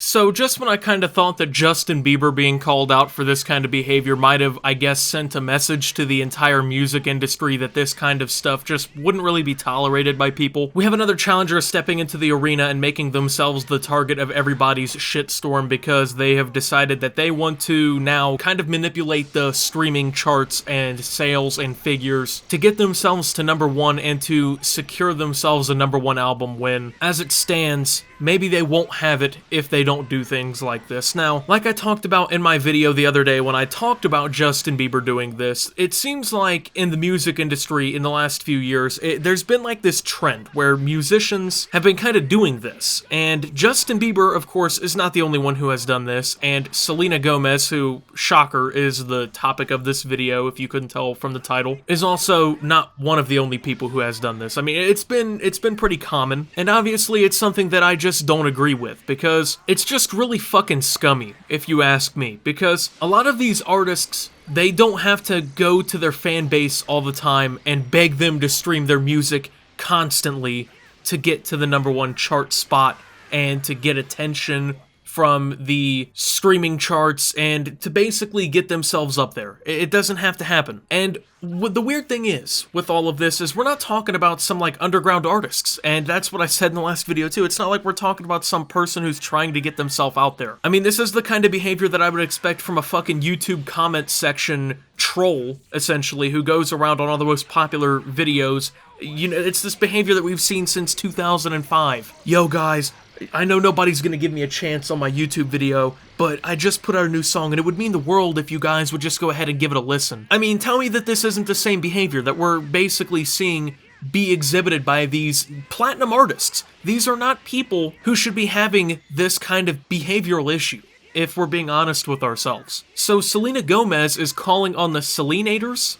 So just when I kind of thought that Justin Bieber being called out for this kind of behavior might have, I guess, sent a message to the entire music industry that this kind of stuff just wouldn't really be tolerated by people, we have another challenger stepping into the arena and making themselves the target of everybody's shitstorm because they have decided that they want to now kind of manipulate the streaming charts and sales and figures to get themselves to #1 and to secure themselves a #1 album when, as it stands, maybe they won't have it if they don't do things like this. Now, like I talked about in my video the other day when I talked about Justin Bieber doing this, it seems like in the music industry in the last few years, there's been like this trend where musicians have been kind of doing this. And Justin Bieber, of course, is not the only one who has done this, and Selena Gomez, who, shocker, is the topic of this video, if you couldn't tell from the title, is also not one of the only people who has done this. I mean, it's been pretty common, and obviously it's something that I just don't agree with, because it's just really fucking scummy, if you ask me, because a lot of these artists, they don't have to go to their fan base all the time and beg them to stream their music constantly to get to the #1 chart spot and to get attention from the streaming charts and to basically get themselves up there. It doesn't have to happen. And the weird thing is, with all of this, is we're not talking about some, like, underground artists, and that's what I said in the last video, too. It's not like we're talking about some person who's trying to get themselves out there. I mean, this is the kind of behavior that I would expect from a fucking YouTube comment section troll, essentially, who goes around on all the most popular videos. You know, it's this behavior that we've seen since 2005. Yo, guys, I know nobody's gonna give me a chance on my YouTube video, but I just put out a new song and it would mean the world if you guys would just go ahead and give it a listen. I mean, tell me that this isn't the same behavior that we're basically seeing be exhibited by these platinum artists. These are not people who should be having this kind of behavioral issue, if we're being honest with ourselves. So Selena Gomez is calling on the Selenadors,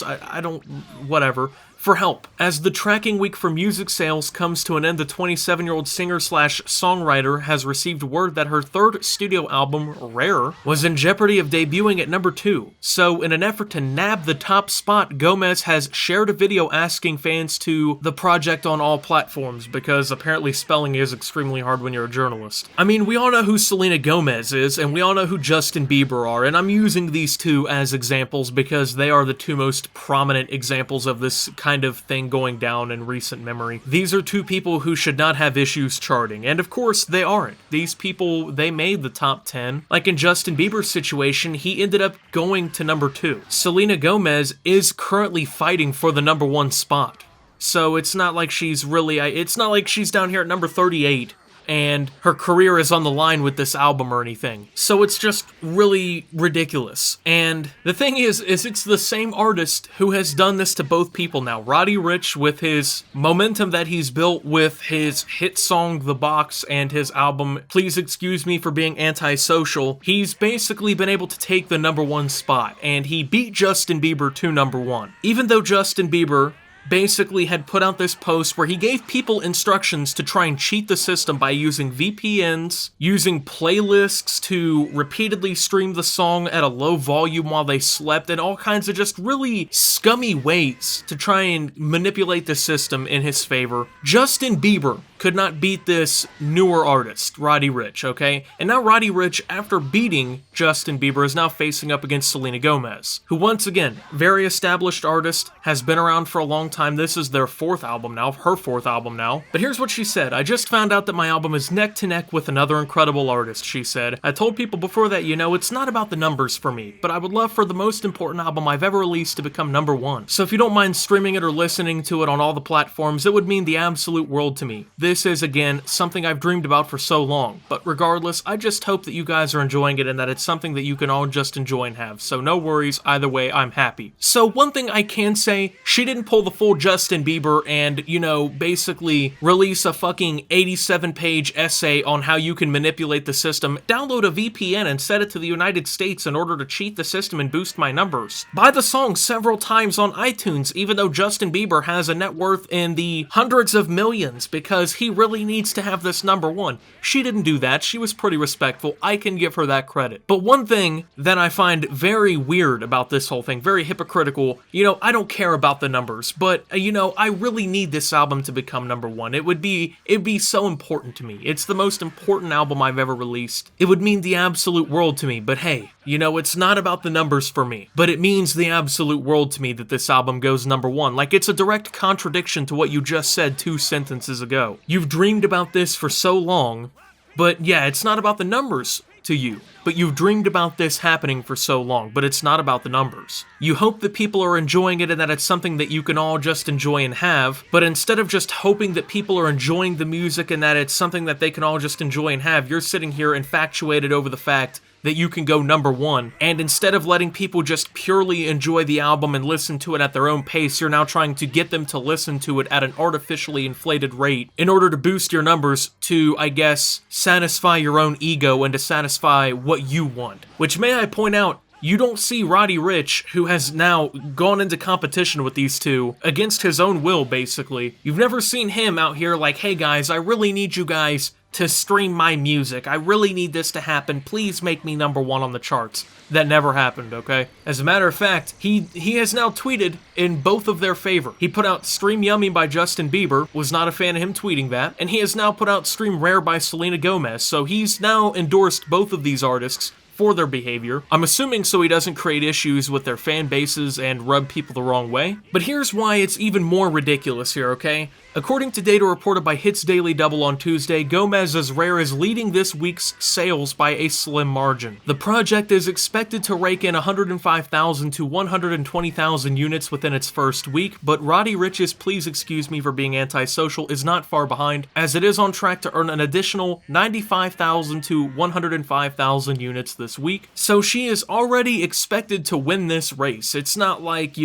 I don't, whatever, for help. As the tracking week for music sales comes to an end, the 27-year-old singer-slash-songwriter has received word that her third studio album, Rare, was in jeopardy of debuting at #2. So in an effort to nab the top spot, Gomez has shared a video asking fans to the project on all platforms, because apparently spelling is extremely hard when you're a journalist. I mean, we all know who Selena Gomez is, and we all know who Justin Bieber are, and I'm using these two as examples because they are the two most prominent examples of this kind of thing going down in recent memory. These are two people who should not have issues charting, and of course they aren't. These people, they made the top 10. Like in Justin Bieber's situation, he ended up going to #2. Selena Gomez is currently fighting for the #1 spot. So it's not like she's really, it's not like she's down here at number 38 and her career is on the line with this album or anything. So it's just really ridiculous. And the thing is it's the same artist who has done this to both people now. Roddy Ricch, with his momentum that he's built with his hit song The Box and his album Please Excuse Me for Being Antisocial, he's basically been able to take the #1 spot, and he beat Justin Bieber to #1. Even though Justin Bieber basically had put out this post where he gave people instructions to try and cheat the system by using VPNs, using playlists to repeatedly stream the song at a low volume while they slept, and all kinds of just really scummy ways to try and manipulate the system in his favor. Justin Bieber could not beat this newer artist, Roddy Ricch, okay? And now Roddy Ricch, after beating Justin Bieber, is now facing up against Selena Gomez, who, once again, very established artist, has been around for a long time. This is their fourth album now, her fourth album now. But here's what she said. "I just found out that my album is neck to neck with another incredible artist," she said. "I told people before that, you know, it's not about the numbers for me, but I would love for the most important album I've ever released to become #1. So if you don't mind streaming it or listening to it on all the platforms, it would mean the absolute world to me. This is, again, something I've dreamed about for so long. But regardless, I just hope that you guys are enjoying it and that it's something that you can all just enjoy and have. So no worries, either way, I'm happy." So one thing I can say, she didn't pull the full Justin Bieber and, you know, basically release a fucking 87-page essay on how you can manipulate the system, download a VPN and set it to the United States in order to cheat the system and boost my numbers, buy the song several times on iTunes, even though Justin Bieber has a net worth in the hundreds of millions because he really needs to have this number one. She didn't do that. She was pretty respectful. I can give her that credit. But one thing that I find very weird about this whole thing, very hypocritical, I don't care about the numbers, but, I really need this album to become number one. It'd be so important to me. It's the most important album I've ever released. It would mean the absolute world to me, but hey, it's not about the numbers for me, but it means the absolute world to me that this album goes number one. Like, it's a direct contradiction to what you just said 2 sentences ago. You've dreamed about this for so long, but yeah, it's not about the numbers to you. But you've dreamed about this happening for so long, but it's not about the numbers. You hope that people are enjoying it and that it's something that you can all just enjoy and have, but instead of just hoping that people are enjoying the music and that it's something that they can all just enjoy and have, you're sitting here infatuated over the fact that you can go number one, and instead of letting people just purely enjoy the album and listen to it at their own pace, you're now trying to get them to listen to it at an artificially inflated rate in order to boost your numbers to, I guess, satisfy your own ego and to satisfy what you want. Which, may I point out, you don't see Roddy Ricch, who has now gone into competition with these two, against his own will, basically. You've never seen him out here like, hey guys, I really need you guys to stream my music. I really need this to happen. Please make me number one on the charts. That never happened, okay? As a matter of fact, he has now tweeted in both of their favor. He put out Stream Yummy by Justin Bieber, was not a fan of him tweeting that, and he has now put out Stream Rare by Selena Gomez, so he's now endorsed both of these artists for their behavior. I'm assuming so he doesn't create issues with their fan bases and rub people the wrong way. But here's why it's even more ridiculous here, okay? According to data reported by Hits Daily Double on Tuesday, Gomez's Rare is leading this week's sales by a slim margin. The project is expected to rake in 105,000 to 120,000 units within its first week, but Roddy Ricch's Please Excuse Me for Being Antisocial is not far behind, as it is on track to earn an additional 95,000 to 105,000 units this week. So she is already expected to win this race. It's not like,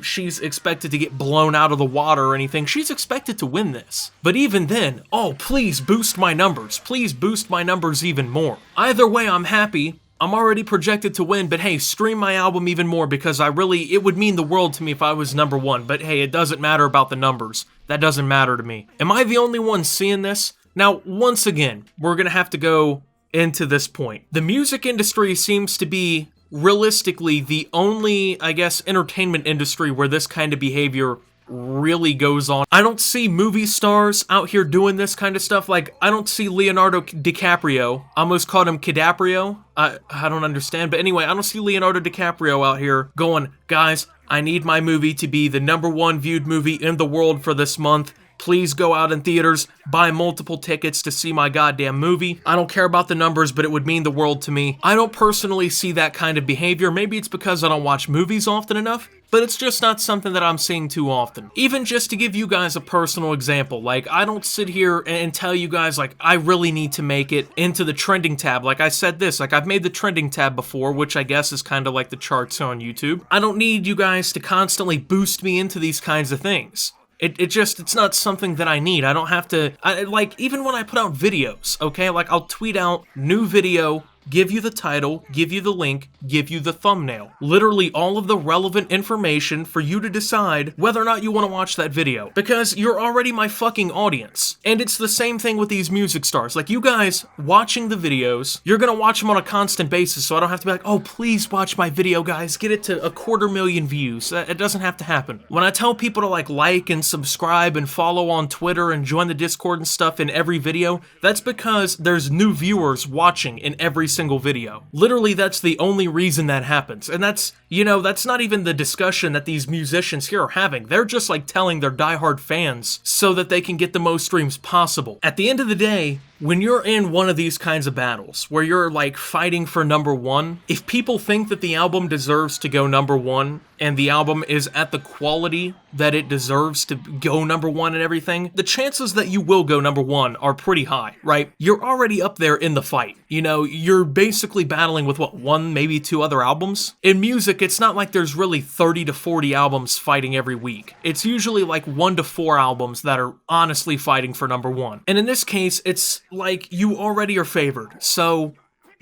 she's expected to get blown out of the water or anything. She's expected to win this. But even then, oh, please boost my numbers. Please boost my numbers even more. Either way, I'm happy. I'm already projected to win, but hey, stream my album even more because it would mean the world to me if I was number one. But hey, it doesn't matter about the numbers. That doesn't matter to me. Am I the only one seeing this? Now, once again, we're gonna have to go into this point. The music industry seems to be realistically the only, I guess, entertainment industry where this kind of behavior really goes on. I don't see movie stars out here doing this kind of stuff. Like, I don't see Leonardo DiCaprio. I almost called him Kidaprio. I don't understand. But anyway, I don't see Leonardo DiCaprio out here going, guys, I need my movie to be the number one viewed movie in the world for this month. Please go out in theaters, buy multiple tickets to see my goddamn movie. I don't care about the numbers, but it would mean the world to me. I don't personally see that kind of behavior. Maybe it's because I don't watch movies often enough, but it's just not something that I'm seeing too often. Even just to give you guys a personal example, like, I don't sit here and tell you guys, like, I really need to make it into the trending tab. Like I said this, like, I've made the trending tab before, which I guess is kind of like the charts on YouTube. I don't need you guys to constantly boost me into these kinds of things. It's not something that I need. I don't have to, like, even when I put out videos, okay? Like, I'll tweet out new video, give you the title, give you the link, give you the thumbnail. Literally all of the relevant information for you to decide whether or not you want to watch that video. Because you're already my fucking audience. And it's the same thing with these music stars. Like, you guys watching the videos, you're gonna watch them on a constant basis, so I don't have to be like, oh, please watch my video, guys. Get it to 250,000 views. It doesn't have to happen. When I tell people to, like and subscribe and follow on Twitter and join the Discord and stuff in every video, that's because there's new viewers watching in every single video. Literally, that's the only reason that happens. And that's, that's not even the discussion that these musicians here are having. They're just like telling their diehard fans so that they can get the most streams possible. At the end of the day, when you're in one of these kinds of battles, where you're like fighting for number one, if people think that the album deserves to go number one, and the album is at the quality that it deserves to go number one and everything, the chances that you will go number one are pretty high, right? You're already up there in the fight. You're basically battling with what, one, maybe two other albums? In music, it's not like there's really 30 to 40 albums fighting every week. It's usually like 1 to 4 albums that are honestly fighting for number one. And in this case, it's like you already are favored. So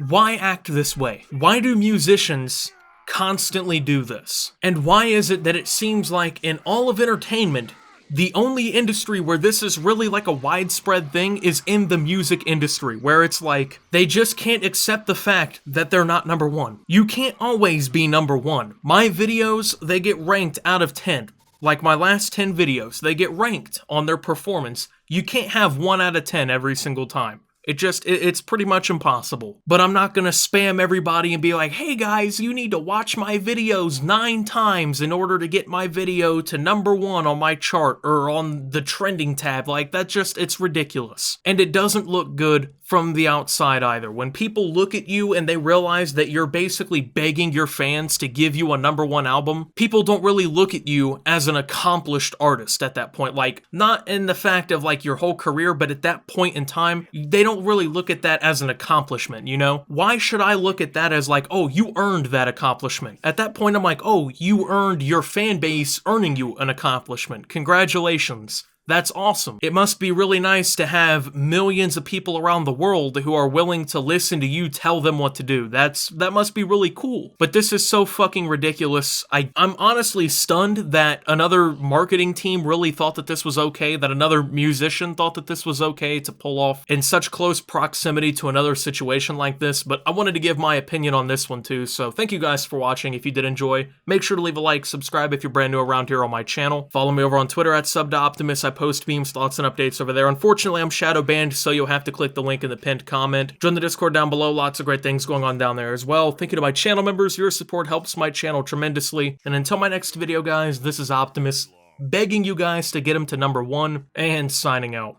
why act this way? Why do musicians constantly do this? And why is it that it seems like in all of entertainment, The only industry where this is really like a widespread thing is in the music industry, where it's like, they just can't accept the fact that they're not number one. You can't always be number one. My videos, they get ranked out of 10. Like my last 10 videos, they get ranked on their performance. You can't have 1 out of 10 every single time. It's pretty much impossible. But I'm not gonna spam everybody and be like, hey guys, you need to watch my videos 9 times in order to get my video to number 1 on my chart or on the trending tab. Like, it's ridiculous. And it doesn't look good from the outside either. When people look at you and they realize that you're basically begging your fans to give you a number 1 album, people don't really look at you as an accomplished artist at that point. Like, not in the fact of like your whole career, but at that point in time, they don't really look at that as an accomplishment, you know? Why should I look at that as like, oh, you earned that accomplishment? At that point, I'm like, oh, you earned your fan base earning you an accomplishment. Congratulations. That's awesome. It must be really nice to have millions of people around the world who are willing to listen to you tell them what to do. That must be really cool. But this is so fucking ridiculous. I'm honestly stunned that another marketing team really thought that this was okay, that another musician thought that this was okay to pull off in such close proximity to another situation like this. But I wanted to give my opinion on this one too. So thank you guys for watching. If you did enjoy, make sure to leave a like, subscribe if you're brand new around here on my channel. Follow me over on Twitter at @subtooptimus. I post memes, thoughts, and updates over there. Unfortunately, I'm shadow banned, so you'll have to click the link in the pinned comment. Join the Discord down below. Lots of great things going on down there as well. Thank you to my channel members. Your support helps my channel tremendously. And until my next video, guys, this is Optimus, begging you guys to get him to number 1 and signing out.